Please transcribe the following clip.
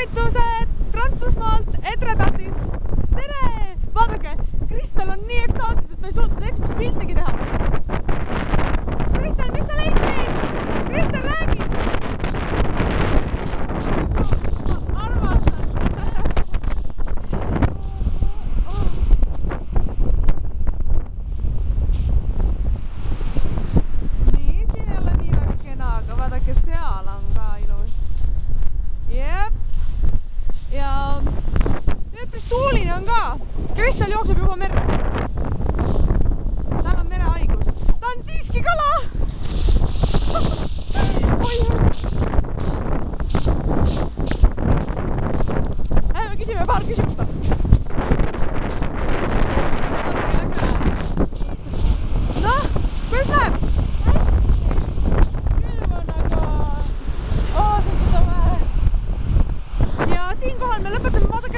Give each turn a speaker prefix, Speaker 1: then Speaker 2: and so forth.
Speaker 1: tervitused Prantsusmaalt, Etredatist. Tere! Vaadake, Kristel on nii ekstaasis, et ta ei suutnud esimest piltigi teha. Kristel, mis sa leid meil? Kristel, räägi! Nii, siin ei ole nii väga kena, aga vaadake, seal on ka ilus. Jep. Ja üpris tuuline on ka. Kristel jookseb juba merre. Tal on merehaigus. Ta on siiski kala! Lähme küsime paar küsimust. Noh, kuidas läheb? Külm on, aga... see on seda vähe. Ja siinkohal me lõpetame vaadake